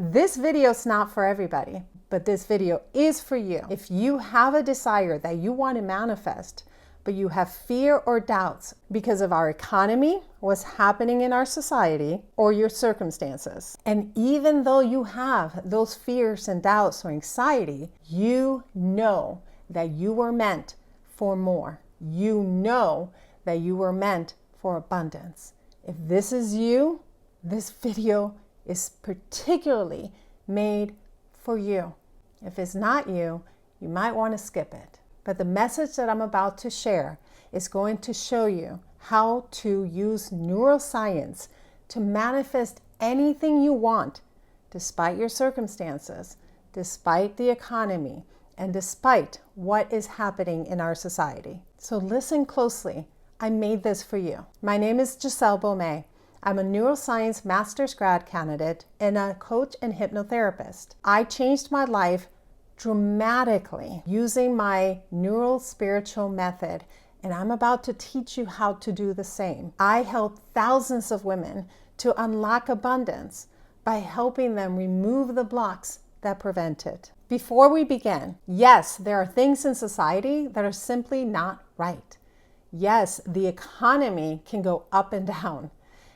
This video is not for everybody, but this video is for you. If you have a desire that you want to manifest, but you have fear or doubts because of our economy, what's happening in our society, or your circumstances. And even though you have those fears and doubts or anxiety, you know that you were meant for more. You know that you were meant for abundance. If this is you, this video is particularly made for you. If it's not you, you might want to skip it. But the message that I'm about to share is going to show you how to use neuroscience to manifest anything you want, despite your circumstances, despite the economy, and despite what is happening in our society. So listen closely. I made this for you. My name is Giselle Baumet. I'm a neuroscience master's grad candidate and a coach and hypnotherapist. I changed my life dramatically using my neural spiritual method, and I'm about to teach you how to do the same. I help thousands of women to unlock abundance by helping them remove the blocks that prevent it. Before we begin, yes, there are things in society that are simply not right. Yes, the economy can go up and down.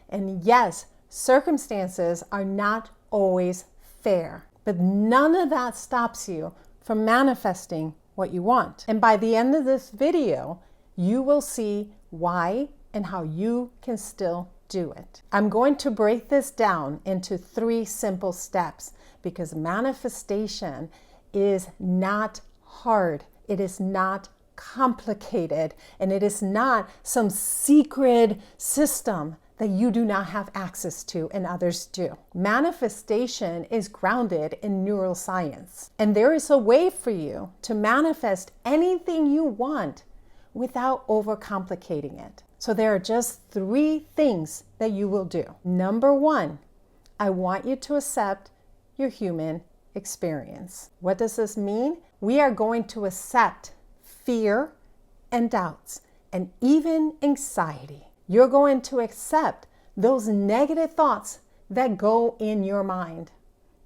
And yes, circumstances are not always fair, but none of that stops you from manifesting what you want. And by the end of this video, you will see why and how you can still do it. I'm going to break this down into 3 simple steps because manifestation is not hard. It is not complicated, and it is not some secret system that you do not have access to and others do. Manifestation is grounded in neuroscience, and there is a way for you to manifest anything you want without overcomplicating it. So there are just 3 things that you will do. Number 1, I want you to accept your human experience. What does this mean? We are going to accept fear and doubts and even anxiety. You're going to accept those negative thoughts that go in your mind,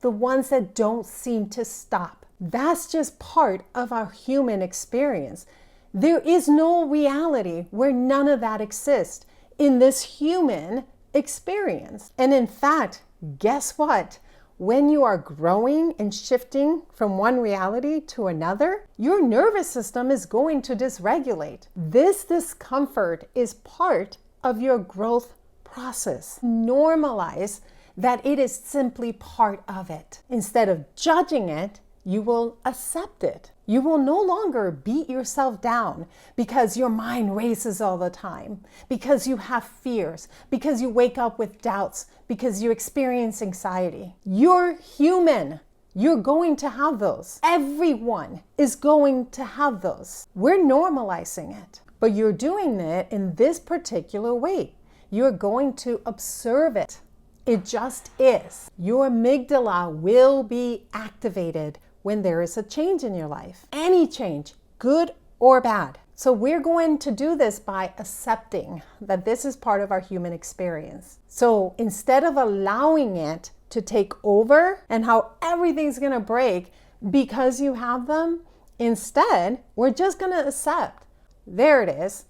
the ones that don't seem to stop. That's just part of our human experience. There is no reality where none of that exists in this human experience. And in fact, guess what? When you are growing and shifting from one reality to another, your nervous system is going to dysregulate. This discomfort is part of your growth process. Normalize that it is simply part of it. Instead of judging it, you will accept it. You will no longer beat yourself down because your mind races all the time, because you have fears, because you wake up with doubts, because you experience anxiety. You're human. You're going to have those. Everyone is going to have those. We're normalizing it, but you're doing it in this particular way. You're going to observe it. It just is. Your amygdala will be activated when there is a change in your life. Any change, good or bad. So we're going to do this by accepting that this is part of our human experience. So instead of allowing it to take over and how everything's gonna break because you have them, instead, we're just gonna accept, there it is,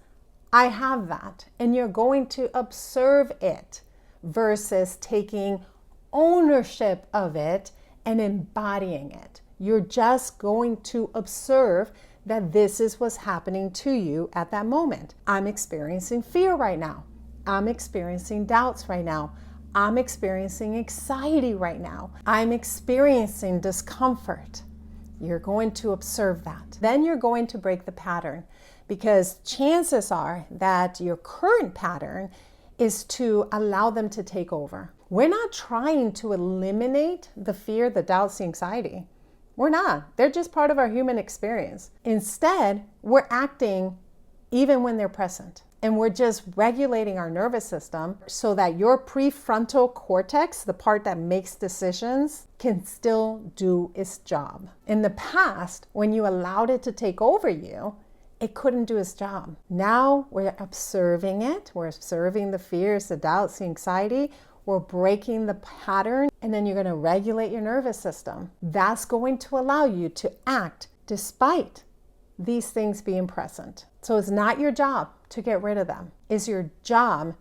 I have that. And you're going to observe it versus taking ownership of it and embodying it. You're just going to observe that this is what's happening to you at that moment. I'm experiencing fear right now. I'm experiencing doubts right now. I'm experiencing anxiety right now. I'm experiencing discomfort. You're going to observe that. Then you're going to break the pattern, because chances are that your current pattern is to allow them to take over. We're not trying to eliminate the fear, the doubts, the anxiety. We're not. They're just part of our human experience. Instead, we're acting even when they're present. And we're just regulating our nervous system so that your prefrontal cortex, the part that makes decisions, can still do its job. In the past, when you allowed it to take over you, it couldn't do its job. Now we're observing it. We're observing the fears, the doubts, the anxiety. We're breaking the pattern, and then you're going to regulate your nervous system. That's going to allow you to act despite these things being present. So it's not your job to get rid of them. It's your job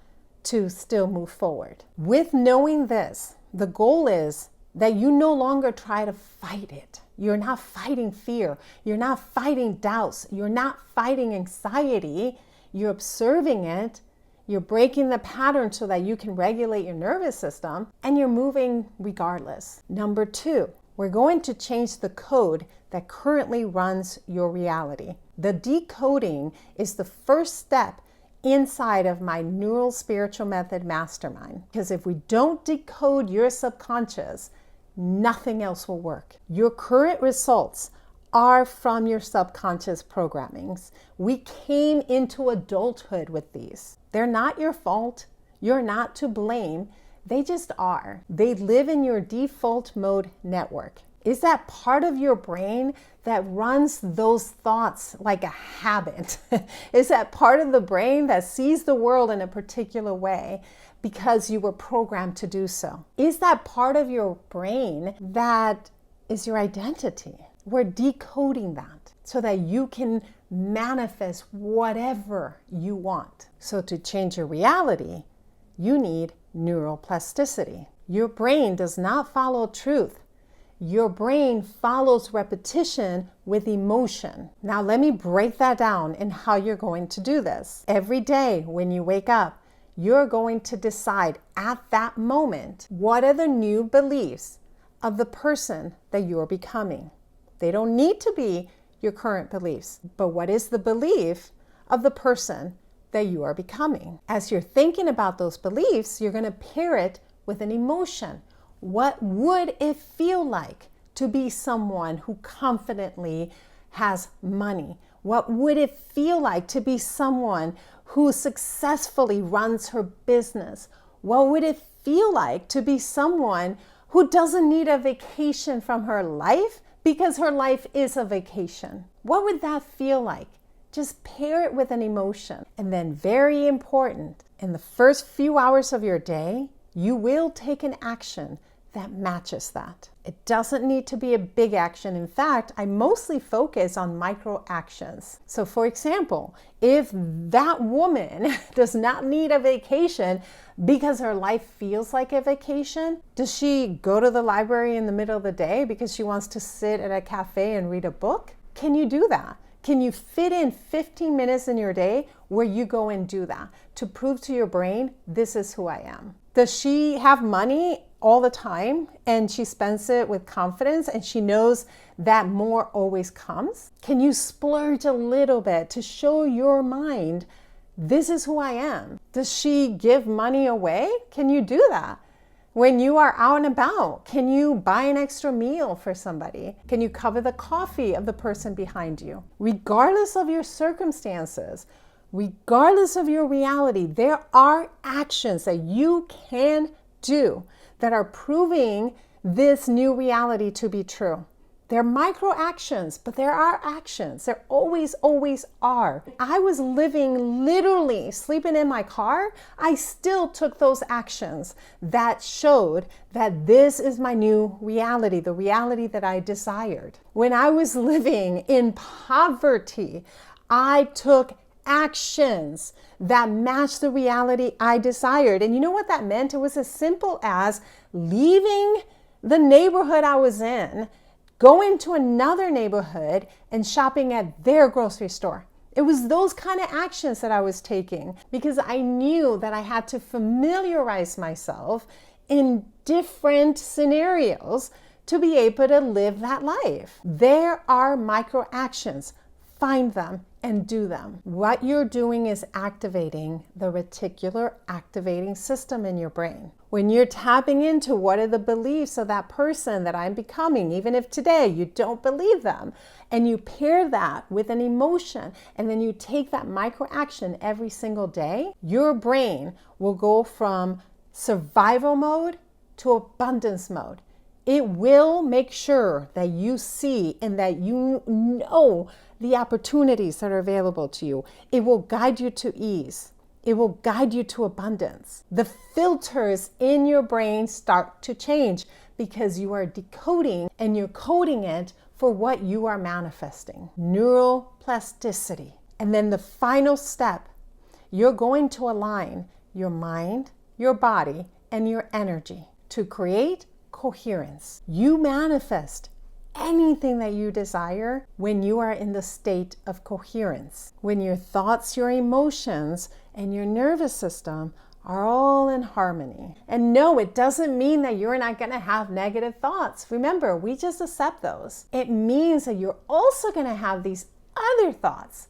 to still move forward. With knowing this, the goal is that you no longer try to fight it. You're not fighting fear. You're not fighting doubts. You're not fighting anxiety. You're observing it. You're breaking the pattern so that you can regulate your nervous system, and you're moving regardless. Number 2, we're going to change the code that currently runs your reality. The decoding is the first step inside of my Neural Spiritual Method Mastermind. Because if we don't decode your subconscious, nothing else will work. Your current results are from your subconscious programmings. We came into adulthood with these. They're not your fault. You're not to blame. They just are. They live in your default mode network. Is that part of your brain that runs those thoughts like a habit? Is that part of the brain that sees the world in a particular way because you were programmed to do so? Is that part of your brain that is your identity? We're decoding that so that you can manifest whatever you want. So to change your reality, you need neuroplasticity. Your brain does not follow truth. Your brain follows repetition with emotion. Now let me break that down in how you're going to do this. Every day when you wake up, you're going to decide at that moment, what are the new beliefs of the person that you're becoming? They don't need to be your current beliefs, but what is the belief of the person that you are becoming? As you're thinking about those beliefs, you're going to pair it with an emotion. What would it feel like to be someone who confidently has money? What would it feel like to be someone who successfully runs her business? What would it feel like to be someone who doesn't need a vacation from her life because her life is a vacation? What would that feel like? Just pair it with an emotion. And then, very important, in the first few hours of your day, you will take an action that matches that. It doesn't need to be a big action. In fact, I mostly focus on micro actions. So for example, if that woman does not need a vacation because her life feels like a vacation, does she go to the library in the middle of the day because she wants to sit at a cafe and read a book? Can you do that? Can you fit in 15 minutes in your day where you go and do that to prove to your brain, this is who I am? Does she have money all the time and she spends it with confidence and she knows that more always comes? Can you splurge a little bit to show your mind, this is who I am? Does she give money away? Can you do that? When you are out and about, can you buy an extra meal for somebody? Can you cover the coffee of the person behind you? Regardless of your circumstances, regardless of your reality, there are actions that you can do that are proving this new reality to be true. They're micro actions, but there are actions. There always are. I was living literally sleeping in my car. I still took those actions that showed that this is my new reality, the reality that I desired. When I was living in poverty, I took actions that matched the reality I desired. And you know what that meant? It was as simple as leaving the neighborhood I was in, going to another neighborhood and shopping at their grocery store. It was those kind of actions that I was taking because I knew that I had to familiarize myself in different scenarios to be able to live that life. There are micro actions. Find them and do them. What you're doing is activating the reticular activating system in your brain. When you're tapping into what are the beliefs of that person that I'm becoming, even if today you don't believe them, and you pair that with an emotion, and then you take that micro action every single day, your brain will go from survival mode to abundance mode. It will make sure that you see and that you know the opportunities that are available to you. It will guide you to ease. It will guide you to abundance. The filters in your brain start to change because you are decoding and you're coding it for what you are manifesting. Neuroplasticity. And then the final step, you're going to align your mind, your body, and your energy to create coherence. You manifest anything that you desire when you are in the state of coherence. When your thoughts, your emotions, and your nervous system are all in harmony. And no, it doesn't mean that you're not going to have negative thoughts. Remember, we just accept those. It means that you're also going to have these other thoughts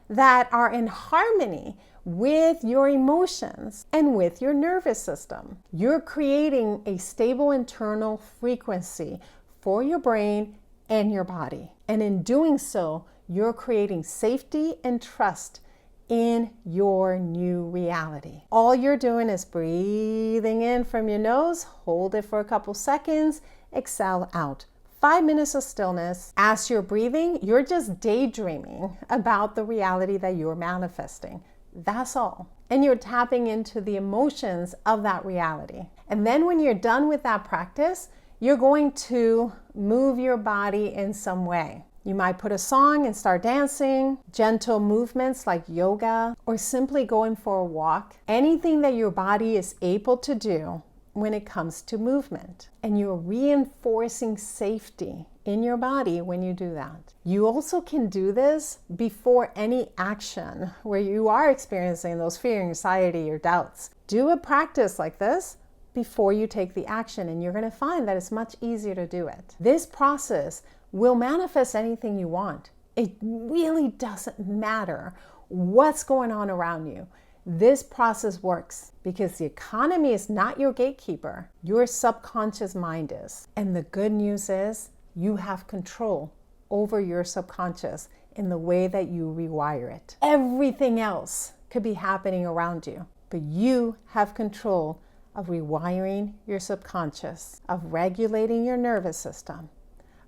that are in harmony with your emotions and with your nervous system. You're creating a stable internal frequency for your brain and your body. And in doing so, you're creating safety and trust in your new reality. All you're doing is breathing in from your nose, hold it for a couple seconds, exhale out. 5 minutes of stillness. As you're breathing, you're just daydreaming about the reality that you're manifesting. That's all. And you're tapping into the emotions of that reality. And then when you're done with that practice, you're going to move your body in some way. You might put a song and start dancing, gentle movements like yoga, or simply going for a walk. Anything that your body is able to do when it comes to movement. And you're reinforcing safety in your body when you do that. You also can do this before any action where you are experiencing those fear, anxiety, or doubts. Do a practice like this before you take the action, and you're going to find that it's much easier to do it. This process will manifest anything you want. It really doesn't matter what's going on around you. This process works because the economy is not your gatekeeper. Your subconscious mind is. And the good news is you have control over your subconscious in the way that you rewire it. Everything else could be happening around you, but you have control of rewiring your subconscious, of regulating your nervous system,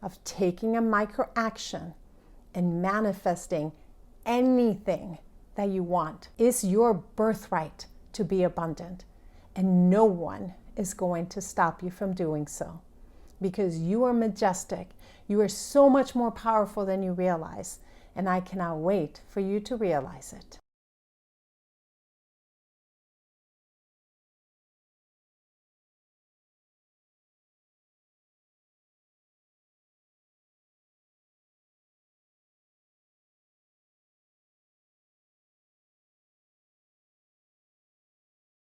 of taking a micro action and manifesting anything that you want. It's your birthright to be abundant, and no one is going to stop you from doing so because you are majestic. You are so much more powerful than you realize, and I cannot wait for you to realize it.